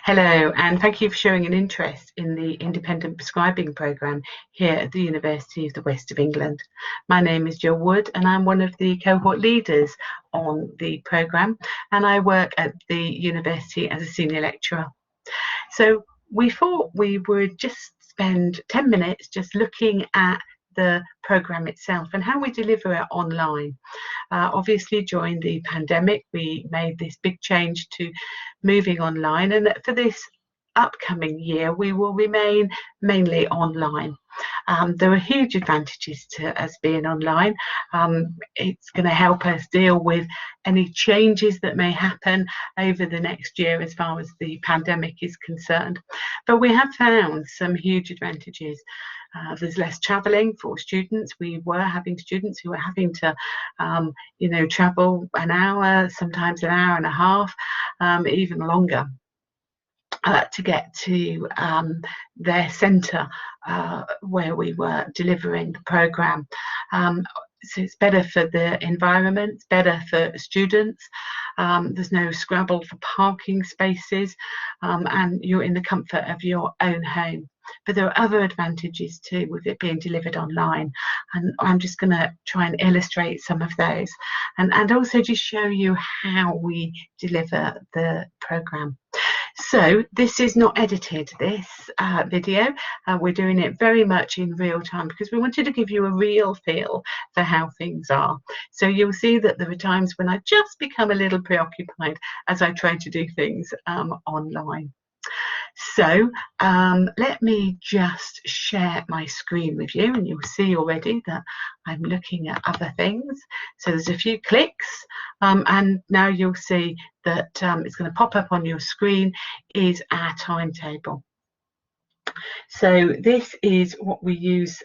Hello, and thank you for showing an interest in the independent prescribing programme here at the University of the West of England. My name is Jill Wood, and I'm one of the cohort leaders on the programme, and I work at the university as a senior lecturer. So we thought we would just spend 10 minutes just looking at the programme itself and how we deliver it online. Obviously, during the pandemic, we made this big change to moving online, and for this upcoming year, we will remain mainly online. There are huge advantages to us being online. It's going to help us deal with any changes that may happen over the next year as far as the pandemic is concerned. But we have found some huge advantages. There's less travelling for students. We were having students who were having to, travel an hour, sometimes an hour and a half, even longer. To get to their centre where we were delivering the programme. So it's better for the environment, it's better for students. There's no scrabble for parking spaces, and you're in the comfort of your own home. But there are other advantages too with it being delivered online, and I'm just going to try and illustrate some of those, and also just show you how we deliver the programme. So this is not edited, this video. We're doing it very much in real time because we wanted to give you a real feel for how things are. So you'll see that there are times when I just become a little preoccupied as I try to do things online. So let me just share my screen with you, and you'll see already that I'm looking at other things. So there's a few clicks, and now you'll see that it's going to pop up on your screen is our timetable. So this is what we use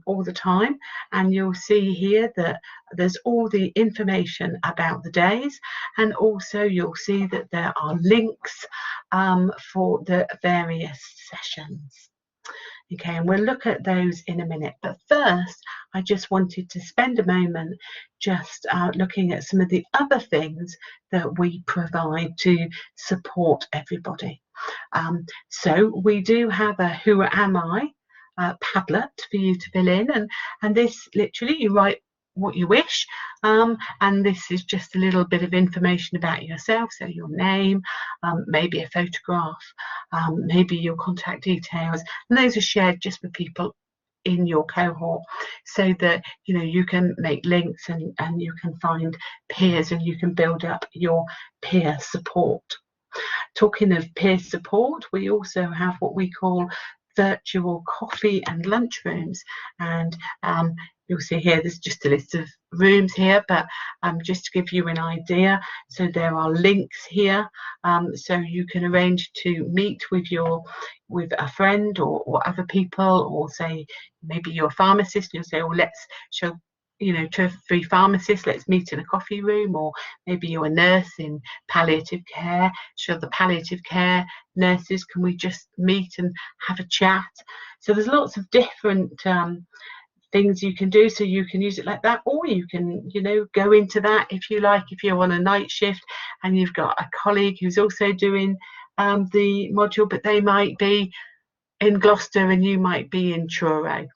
all the time, and you'll see here that there's all the information about the days, and also you'll see that there are links for the various sessions. Okay, and we'll look at those in a minute, but first I just wanted to spend a moment just looking at some of the other things that we provide to support everybody. So we do have a Who Am I Padlet for you to fill in, and this literally you write what you wish, and this is just a little bit of information about yourself, so your name, maybe a photograph, maybe your contact details, and those are shared just with people in your cohort, so that you can make links and you can find peers and you can build up your peer support. Talking of peer support, we also have what we call virtual coffee and lunch rooms, and you'll see here there's just a list of rooms here, but just to give you an idea, so there are links here, so you can arrange to meet with a friend or other people, or say maybe you're a pharmacist and you'll say, well, let's show 2 or 3 pharmacists, let's meet in a coffee room, or maybe you're a nurse in palliative care, show the palliative care nurses, can we just meet and have a chat? So there's lots of different things you can do, so you can use it like that, or you can go into that if you like, if you're on a night shift and you've got a colleague who's also doing the module, but they might be in Gloucester and you might be in Truro.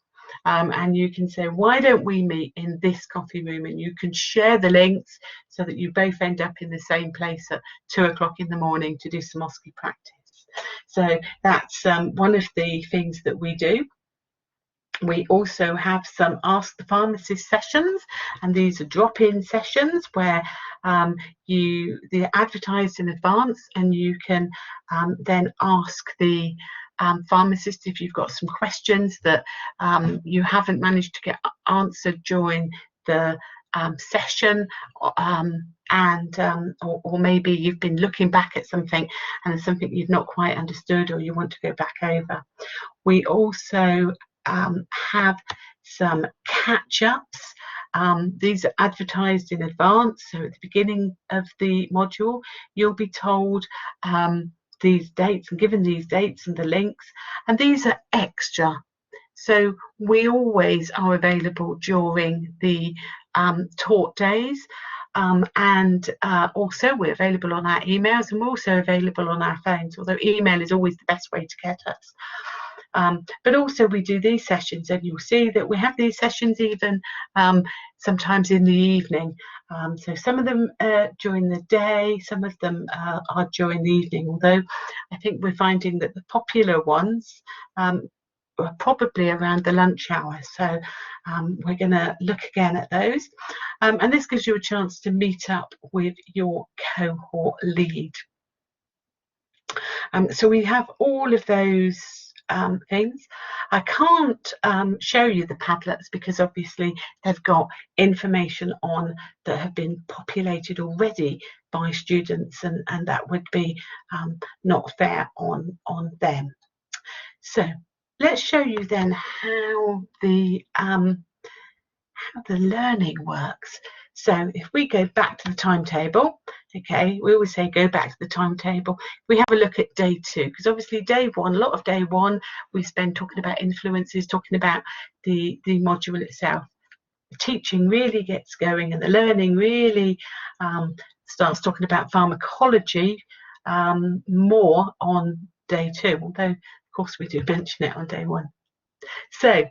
And you can say, why don't we meet in this coffee room, and you can share the links so that you both end up in the same place at 2 o'clock in the morning to do some OSCE practice. So that's one of the things that we do. We also have some Ask the Pharmacist sessions, and these are drop-in sessions where they're advertised in advance, and you can then ask the pharmacist if you've got some questions that you haven't managed to get answered during the session, or maybe you've been looking back at something and there's something you've not quite understood or you want to go back over. We also have some catch-ups. These are advertised in advance, so at the beginning of the module you'll be told these dates and given these dates and the links, and these are extra, so we always are available during the taught days. and also we're available on our emails, and we're also available on our phones, although email is always the best way to get us. But also we do these sessions, and you'll see that we have these sessions even sometimes in the evening. So some of them during the day, some of them are during the evening, although I think we're finding that the popular ones are probably around the lunch hour. So we're going to look again at those. And this gives you a chance to meet up with your cohort lead. So we have all of those things. I can't show you the Padlets because obviously they've got information on that have been populated already by students, and that would be not fair on them. So let's show you then how the learning works. So if we go back to the timetable, okay, we always say go back to the timetable. We have a look at day 2, because obviously day 1, a lot of day 1 we spend talking about influences, talking about the module itself. The teaching really gets going, and the learning really starts talking about pharmacology more on day 2, although of course we do mention it on day 1. So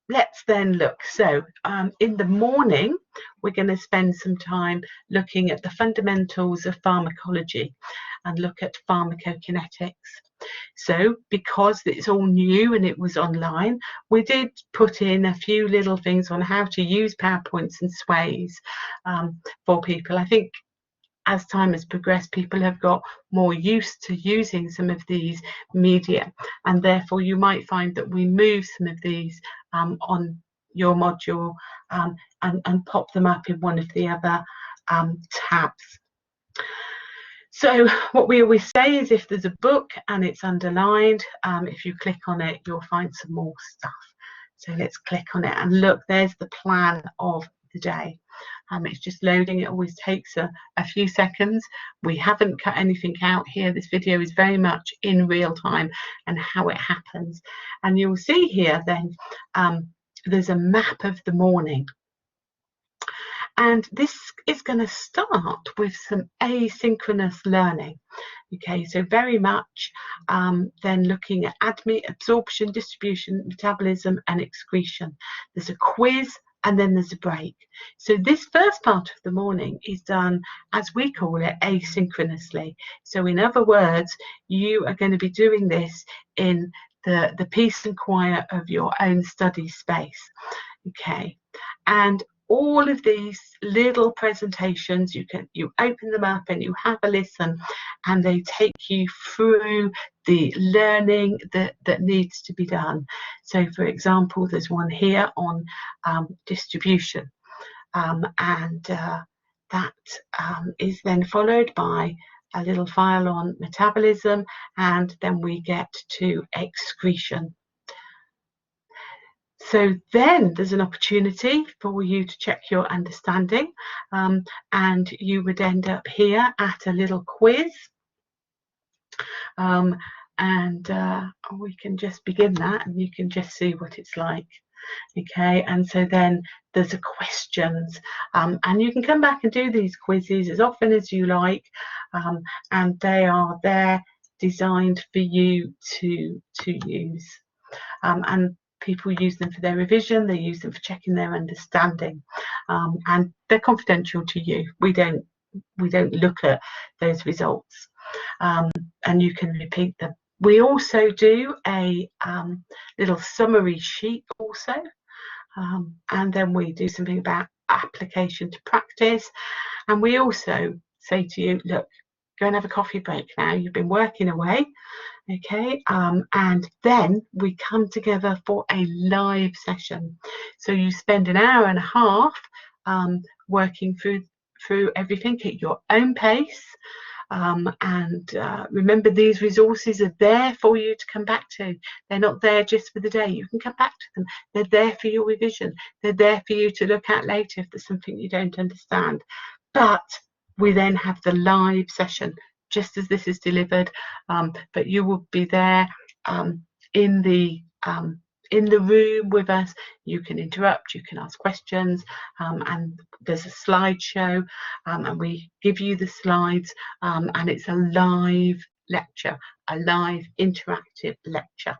let's then look. So in the morning, we're going to spend some time looking at the fundamentals of pharmacology and look at pharmacokinetics. So because it's all new and it was online, we did put in a few little things on how to use PowerPoints and sways for people. I think as time has progressed, people have got more used to using some of these media, and therefore you might find that we move some of these on your module and pop them up in one of the other tabs. So what we always say is if there's a book and it's underlined, if you click on it, you'll find some more stuff. So let's click on it and look, there's the plan of the day. It's just loading. It always takes a few seconds. We haven't cut anything out here. This video is very much in real time and how it happens. And you'll see here then there's a map of the morning. And this is going to start with some asynchronous learning. Okay, so very much then looking at absorption, distribution, metabolism, and excretion. There's a quiz, and then there's a break. So this first part of the morning is done, as we call it, asynchronously. So in other words, you are going to be doing this in the peace and quiet of your own study space. Okay, and all of these little presentations, you open them up and you have a listen, and they take you through the learning that needs to be done. So for example, there's one here on distribution, and that is then followed by a little file on metabolism, and then we get to excretion. So then there's an opportunity for you to check your understanding, and you would end up here at a little quiz, and we can just begin that, and you can just see what it's like. Okay, and so then there's a questions, and you can come back and do these quizzes as often as you like, and they are there designed for you to use, and people use them for their revision, they use them for checking their understanding, and they're confidential to you. We don't look at those results, and you can repeat them. We also do a little summary sheet also, and then we do something about application to practice, and we also say to you, look, go and have a coffee break now, you've been working away. Okay, and then we come together for a live session. So you spend an hour and a half working through everything at your own pace, and remember, these resources are there for you to come back to. They're not there just for the day. You can come back to them. They're there for your revision. They're there for you to look at later if there's something you don't understand. But we then have the live session just as this is delivered, but you will be there in the in the room with us, you can interrupt, you can ask questions, and there's a slideshow, and we give you the slides, and it's a live lecture, a live interactive lecture.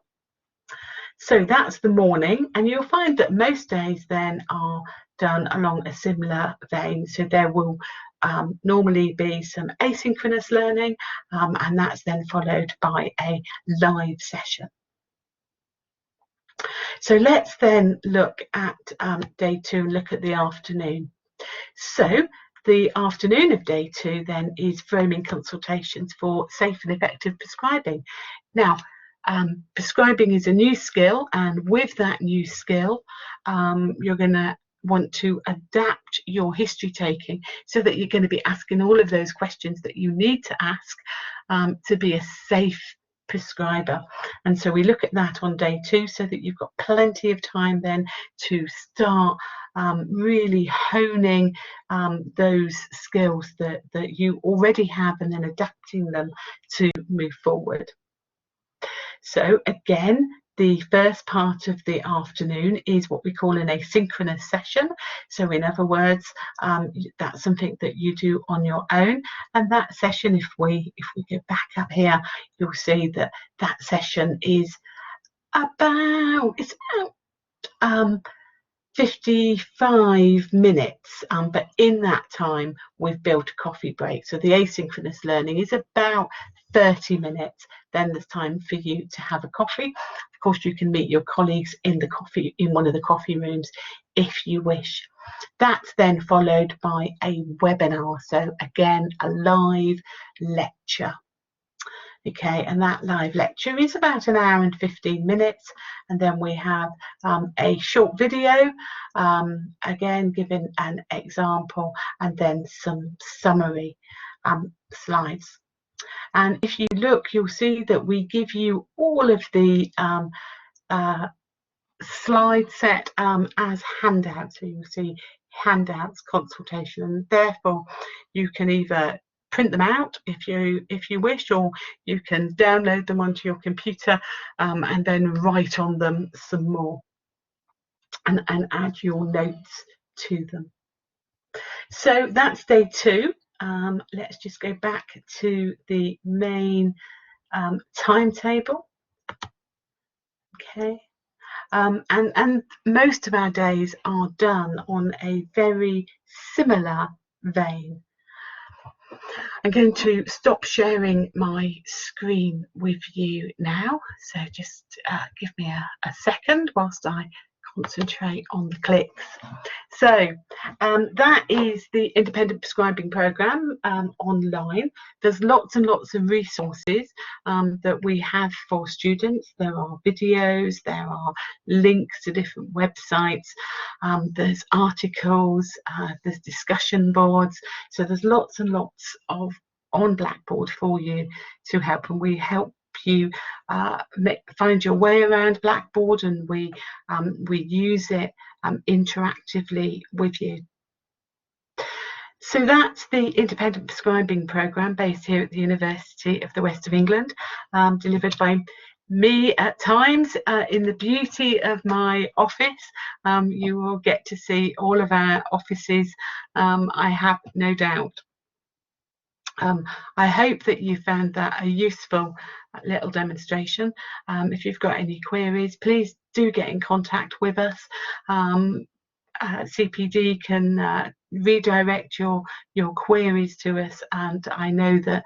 So that's the morning, and you'll find that most days then are done along a similar vein. So there will normally be some asynchronous learning, and that's then followed by a live session. So let's then look at day 2 and look at the afternoon. So the afternoon of day 2 then is framing consultations for safe and effective prescribing. Now, prescribing is a new skill, and with that new skill, you're going to want to adapt your history taking so that you're going to be asking all of those questions that you need to ask to be a safe prescriber. And so we look at that on day 2 so that you've got plenty of time then to start really honing those skills that you already have, and then adapting them to move forward. So again, the first part of the afternoon is what we call an asynchronous session. So in other words, that's something that you do on your own. And that session, if we go back up here, you'll see that that session is about 55 minutes, but in that time we've built a coffee break. So the asynchronous learning is about 30 minutes. Then there's time for you to have a coffee. Of course, you can meet your colleagues in one of the coffee rooms if you wish. That's then followed by a webinar. So again, a live lecture. Okay, and that live lecture is about 1 hour and 15 minutes, and then we have a short video, again giving an example, and then some summary slides. And if you look, you'll see that we give you all of the slide set as handouts. So you'll see handouts, consultation, and therefore you can either print them out if you wish, or you can download them onto your computer and then write on them some more and add your notes to them. So that's day 2. Let's just go back to the main timetable. Okay, and most of our days are done on a very similar vein. I'm going to stop sharing my screen with you now, so just give me a second whilst I concentrate on the clicks. So that is the independent prescribing program online. There's lots and lots of resources that we have for students. There are videos, there are links to different websites, there's articles, there's discussion boards. So there's lots and lots of on Blackboard for you to help, and we help you find your way around Blackboard, and we use it interactively with you. So that's the independent prescribing program based here at the University of the West of England, delivered by me at times in the beauty of my office. You will get to see all of our offices, I have no doubt. I hope that you found that a useful little demonstration. If you've got any queries, please do get in contact with us. CPD can redirect your queries to us, and I know that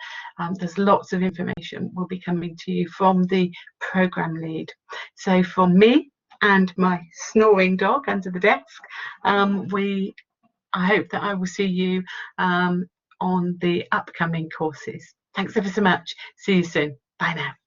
there's lots of information will be coming to you from the program lead. So from me and my snoring dog under the desk, I hope that I will see you on the upcoming courses. Thanks ever so much. See you soon. Bye now.